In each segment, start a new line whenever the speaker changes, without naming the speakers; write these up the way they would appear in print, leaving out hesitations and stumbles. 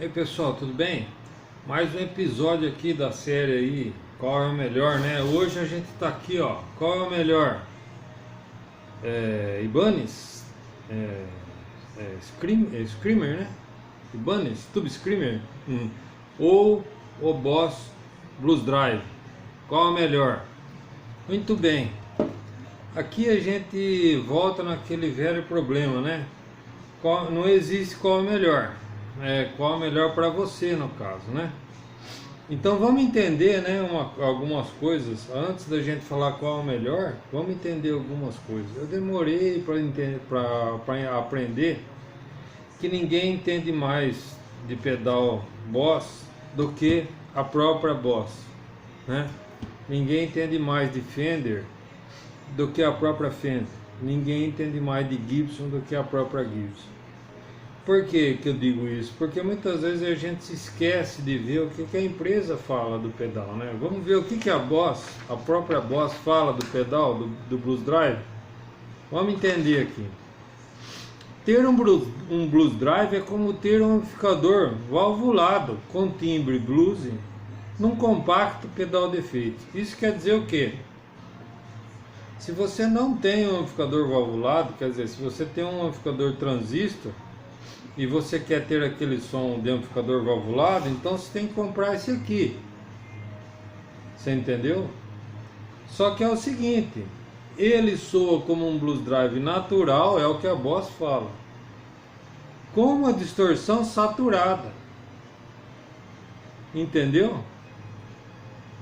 E aí pessoal, tudo bem? Mais um episódio aqui da série aí, qual é o melhor, né? Hoje a gente tá aqui, ó, qual é o melhor? Ibanez, Screamer, né? Ibanez, Tube Screamer, ou o Boss Blues Drive, qual é o melhor? Muito bem, aqui a gente volta naquele velho problema, né? Não existe qual é o melhor, qual é o melhor para você no caso, né? Então vamos entender, né, algumas coisas antes da gente falar qual é o melhor. Vamos entender algumas coisas. Eu demorei para aprender que ninguém entende mais de pedal Boss do que a própria Boss, né? Ninguém entende mais de Fender do que a própria Fender. Ninguém entende mais de Gibson do que a própria Gibson. Por que eu digo isso? Porque muitas vezes a gente se esquece de ver o que a empresa fala do pedal, né? Vamos ver o que a Boss, a própria Boss, fala do pedal, do Blues Drive. Vamos entender aqui. Ter um Blues Drive é como ter um amplificador valvulado com timbre blues num compacto pedal de efeito. Isso quer dizer o quê? Se você não tem um amplificador valvulado, quer dizer, se você tem um amplificador transistor, e você quer ter aquele som de amplificador valvulado, então você tem que comprar esse aqui. Você entendeu? Só que é o seguinte, ele soa como um Blues Drive natural, é o que a Boss fala, com uma distorção saturada. Entendeu?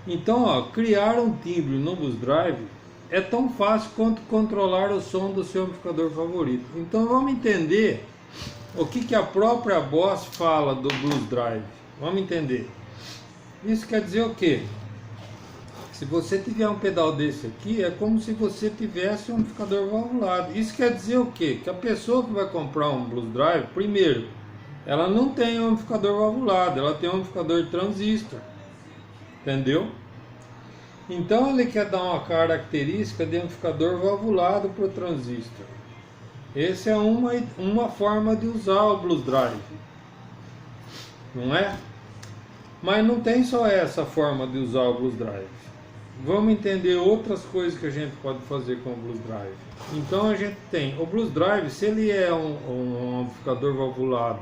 Então, ó, criar um timbre no Blues Drive é tão fácil quanto controlar o som do seu amplificador favorito. Então vamos entender o que a própria Boss fala do Blues Drive. Vamos entender. Isso quer dizer o quê? Se você tiver um pedal desse aqui, é como se você tivesse um amplificador valvulado. Isso quer dizer o quê? Que a pessoa que vai comprar um Blues Drive, primeiro, ela não tem um amplificador valvulado, ela tem um amplificador transistor. Entendeu? Então ele quer dar uma característica de amplificador valvulado para o transistor. Essa é uma forma de usar o Blues Drive, não é? Mas não tem só essa forma de usar o Blues Drive. Vamos entender outras coisas que a gente pode fazer com o Blues Drive. Então a gente tem o Blues Drive, se ele é um amplificador valvulado,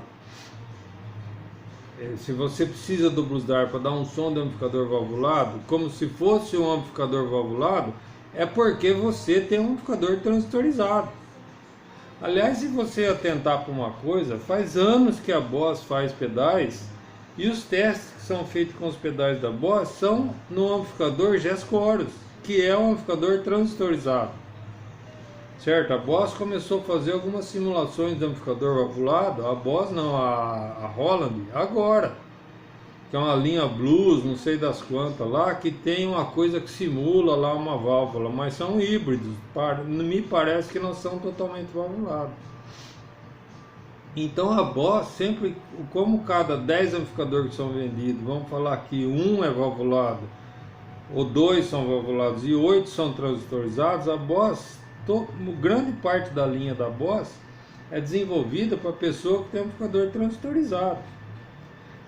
se você precisa do Blues Drive para dar um som de amplificador valvulado, como se fosse um amplificador valvulado, é porque você tem um amplificador transistorizado. Aliás, se você atentar para uma coisa, faz anos que a Boss faz pedais e os testes que são feitos com os pedais da Boss são no amplificador Jazz Chorus, que é um amplificador transistorizado. Certo? A Boss começou a fazer algumas simulações de amplificador valvulado, a Boss não, a Roland, agora. Que é uma linha blues, não sei das quantas lá, que tem uma coisa que simula lá uma válvula, mas são híbridos, me parece que não são totalmente valvulados. Então a Boss sempre, como cada 10 amplificadores que são vendidos, vamos falar que um é valvulado, ou 2 são valvulados e 8 são transistorizados, a Boss, grande parte da linha da Boss é desenvolvida para pessoa que tem amplificador transistorizado.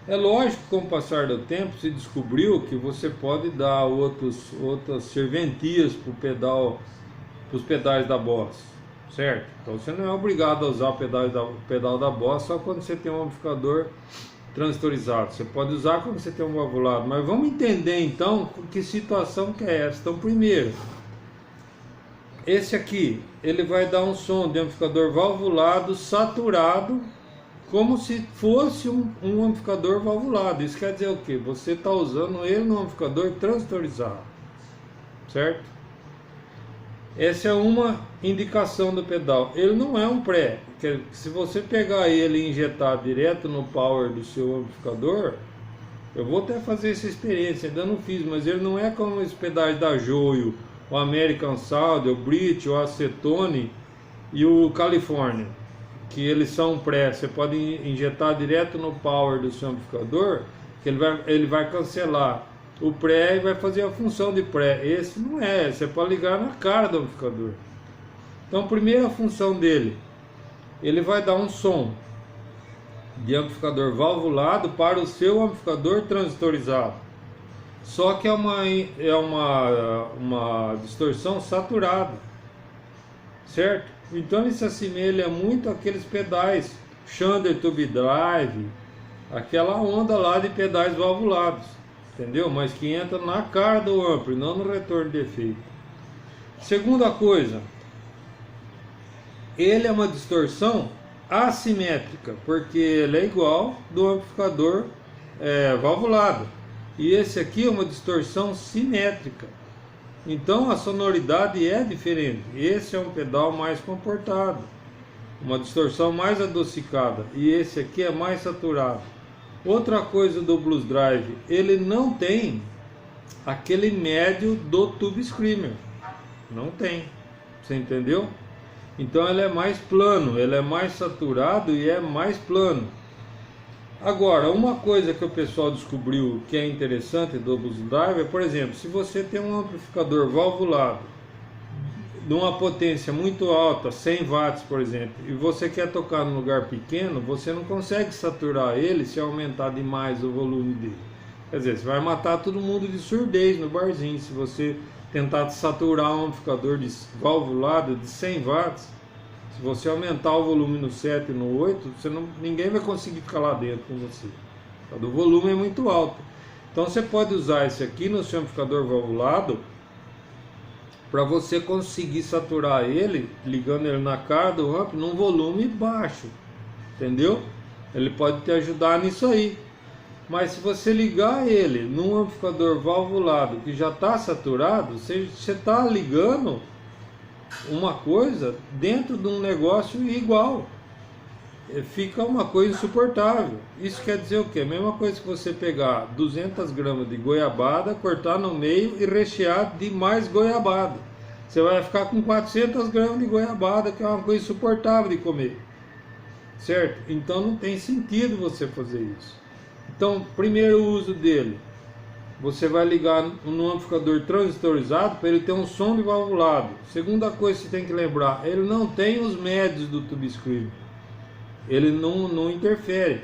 É lógico que com o passar do tempo se descobriu que você pode dar outras serventias para os pedais da Boss, certo? Então você não é obrigado a usar o pedal da Boss só quando você tem um amplificador transistorizado. Você pode usar quando você tem um valvulado, mas vamos entender então que situação que é essa. Então primeiro, esse aqui, ele vai dar um som de amplificador valvulado saturado, como se fosse um amplificador valvulado. Isso quer dizer o que? Você está usando ele no amplificador transistorizado, certo? Essa é uma indicação do pedal. Ele não é um pré, porque se você pegar ele e injetar direto no power do seu amplificador, eu vou até fazer essa experiência, ainda não fiz, mas ele não é como os pedais da Joyo, o American Sound, o British, o Acetone e o California, que eles são pré. Você pode injetar direto no power do seu amplificador, que ele vai cancelar o pré e vai fazer a função de pré. Esse não é, você pode ligar na cara do amplificador. Então, primeira função dele, ele vai dar um som de amplificador valvulado para o seu amplificador transistorizado. Só que é uma distorção saturada, certo? Então ele se assemelha muito àqueles pedais Shunder Tube Drive, aquela onda lá de pedais valvulados, entendeu? Mas que entra na cara do ampli, não no retorno de efeito. Segunda coisa, ele é uma distorção assimétrica, porque ele é igual do amplificador valvulado. E esse aqui é uma distorção simétrica. Então a sonoridade é diferente. Esse é um pedal mais comportado, uma distorção mais adocicada, e esse aqui é mais saturado. Outra coisa do Blues Drive, ele não tem aquele médio do Tube Screamer. Não tem. Você entendeu? Então ele é mais plano, ele é mais saturado e é mais plano. Agora, uma coisa que o pessoal descobriu que é interessante do Blues Drive é, por exemplo, se você tem um amplificador valvulado de uma potência muito alta, 100 watts, por exemplo, e você quer tocar num lugar pequeno, você não consegue saturar ele se aumentar demais o volume dele. Quer dizer, você vai matar todo mundo de surdez no barzinho se você tentar saturar um amplificador valvulado de 100 watts. Se você aumentar o volume no 7 e no 8, ninguém vai conseguir ficar lá dentro com você. O volume é muito alto. Então você pode usar esse aqui no seu amplificador valvulado para você conseguir saturar ele, ligando ele na cara do amp num volume baixo. Entendeu? Ele pode te ajudar nisso aí. Mas se você ligar ele num amplificador valvulado que já está saturado, você está ligando uma coisa dentro de um negócio igual. Fica uma coisa insuportável. Isso quer dizer o quê? A mesma coisa que você pegar 200 gramas de goiabada, cortar no meio e rechear de mais goiabada. Você vai ficar com 400 gramas de goiabada, que é uma coisa insuportável de comer. Certo? Então não tem sentido você fazer isso. Então, primeiro uso dele, você vai ligar no amplificador transistorizado para ele ter um som de valvulado. Segunda coisa que você tem que lembrar, ele não tem os médios do Tube Screamer. Ele não interfere.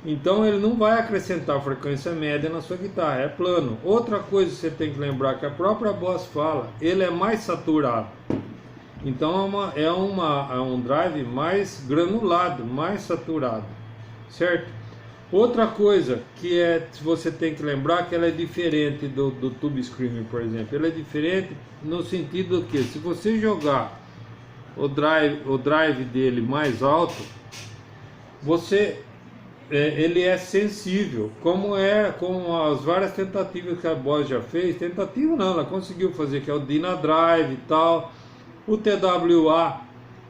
Então ele não vai acrescentar frequência média na sua guitarra, é plano. Outra coisa que você tem que lembrar, que a própria Boss fala, ele é mais saturado. Então é um drive mais granulado, mais saturado, certo? Outra coisa que você tem que lembrar, que ela é diferente do Tube Screamer, por exemplo. Ela é diferente no sentido que se você jogar o drive dele mais alto, ele é sensível, como as várias tentativas que a Boss já fez. Tentativa não, ela conseguiu fazer, que é o Dyna Drive e tal, o TWA,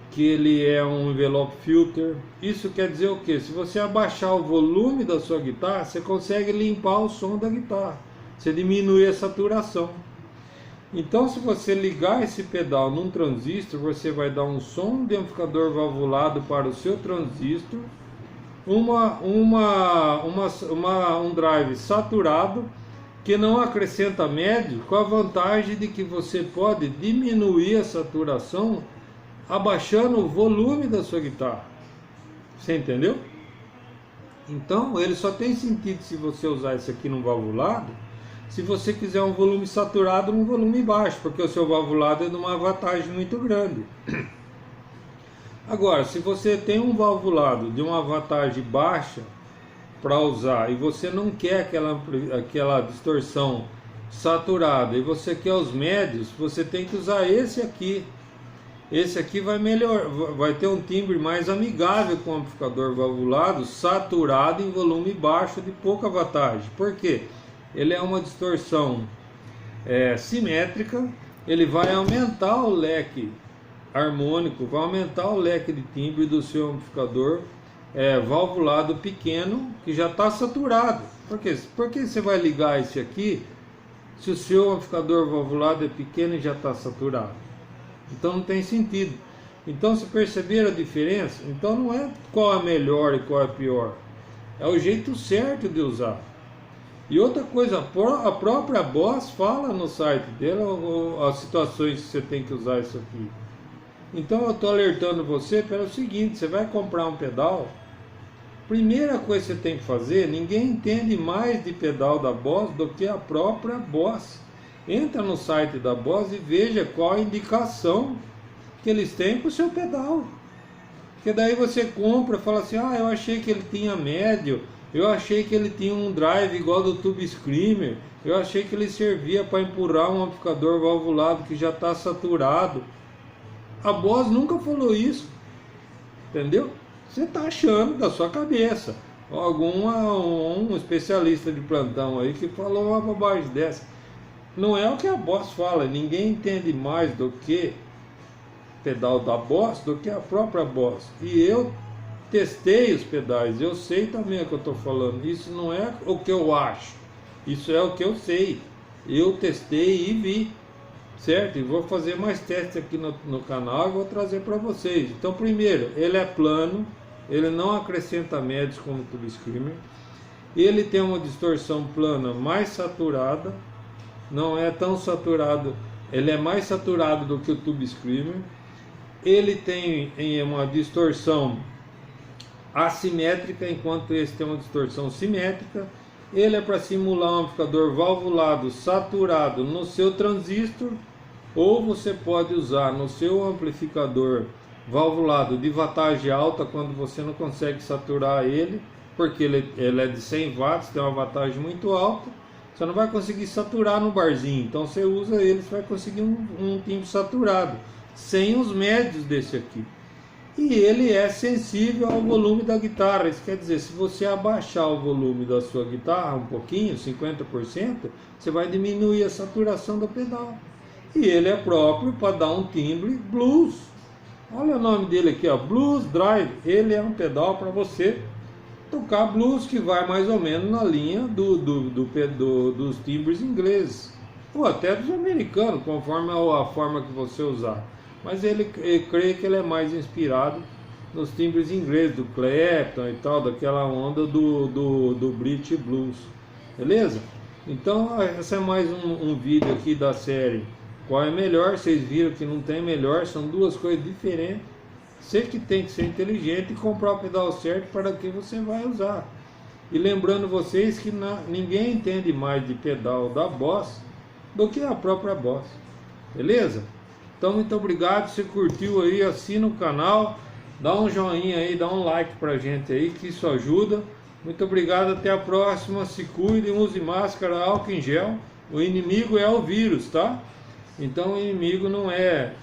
que ele é um envelope filter. Isso quer dizer o que? Se você abaixar o volume da sua guitarra, você consegue limpar o som da guitarra, você diminui a saturação. Então, se você ligar esse pedal num transistor, você vai dar um som de amplificador valvulado para o seu transistor, um drive saturado que não acrescenta médio, com a vantagem de que você pode diminuir a saturação abaixando o volume da sua guitarra. Você entendeu? Então ele só tem sentido se você usar isso aqui no valvulado, se você quiser um volume saturado num volume baixo, porque o seu valvulado é de uma wattagem muito grande. Agora, se você tem um valvulado de uma wattagem baixa para usar, e você não quer aquela distorção saturada, e você quer os médios, você tem que usar esse aqui. Esse aqui vai ter um timbre mais amigável com o amplificador valvulado, saturado em volume baixo de pouca wattagem. Por quê? Ele é uma distorção simétrica, ele vai aumentar o leque harmônico, vai aumentar o leque de timbre do seu amplificador valvulado pequeno, que já está saturado. Por quê? Porque você vai ligar esse aqui se o seu amplificador valvulado é pequeno e já está saturado? Então não tem sentido. Então, se perceberam a diferença, então não é qual é melhor e qual é pior, é o jeito certo de usar. E outra coisa, a própria Boss fala no site dela as situações que você tem que usar isso aqui. Então eu estou alertando você pelo seguinte: você vai comprar um pedal, Primeira coisa que você tem que fazer, ninguém entende mais de pedal da Boss do que a própria Boss. Entra no site da Boss e veja qual a indicação que eles têm para o seu pedal. Porque daí você compra e fala assim, ah, eu achei que ele tinha médio, eu achei que ele tinha um drive igual do Tube Screamer, eu achei que ele servia para empurrar um amplificador valvulado que já está saturado. A Boss nunca falou isso, entendeu? Você está achando da sua cabeça. Um especialista de plantão aí que falou uma bobagem dessa. Não é o que a Boss fala, ninguém entende mais do que pedal da Boss do que a própria Boss. E eu testei os pedais, eu sei também o que eu estou falando. Isso não é o que eu acho, isso é o que eu sei. Eu testei e vi, certo? E vou fazer mais testes aqui no canal e vou trazer para vocês. Então, primeiro, ele é plano, ele não acrescenta médios como o Tube Screamer. Ele tem uma distorção plana mais saturada, não é tão saturado, ele é mais saturado do que o Tube Screamer. Ele tem uma distorção assimétrica, enquanto esse tem uma distorção simétrica. Ele é para simular um amplificador valvulado saturado no seu transistor, ou você pode usar no seu amplificador valvulado de wattage alta quando você não consegue saturar ele, porque ele é de 100 watts, tem uma wattage muito alta, você não vai conseguir saturar no barzinho, então você usa ele, você vai conseguir um timbre saturado, sem os médios desse aqui. E ele é sensível ao volume da guitarra, isso quer dizer, se você abaixar o volume da sua guitarra um pouquinho, 50%, você vai diminuir a saturação do pedal. E ele é próprio para dar um timbre blues. Olha o nome dele aqui, ó, Blues Drive. Ele é um pedal para você tocar blues, que vai mais ou menos na linha dos timbres ingleses, ou até dos americanos, conforme a forma que você usar. Mas ele crê que ele é mais inspirado nos timbres ingleses, do Clapton e tal, daquela onda do British Blues. Beleza? Então, esse é mais um vídeo aqui da série Qual é Melhor. Vocês viram que não tem melhor, são duas coisas diferentes. Você que tem que ser inteligente e comprar o pedal certo para que você vai usar. E lembrando vocês que ninguém entende mais de pedal da Boss do que a própria Boss. Beleza? Então, muito obrigado. Se curtiu aí, assina o canal, dá um joinha aí, dá um like pra gente aí, que isso ajuda. Muito obrigado, até a próxima. Se cuidem, use máscara, álcool em gel. O inimigo é o vírus, tá? Então o inimigo não é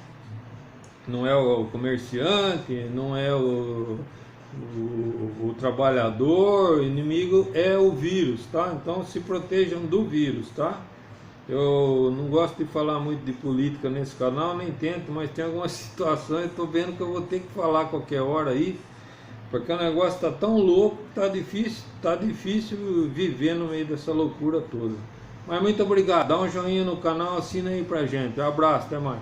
o comerciante, não é o trabalhador, o inimigo é o vírus, tá? Então se protejam do vírus, tá? Eu não gosto de falar muito de política nesse canal, nem tento, mas tem algumas situações, estou vendo que eu vou ter que falar a qualquer hora aí, porque o negócio está tão louco, tá difícil viver no meio dessa loucura toda. Mas muito obrigado, dá um joinha no canal, assina aí pra gente. Um abraço, até mais.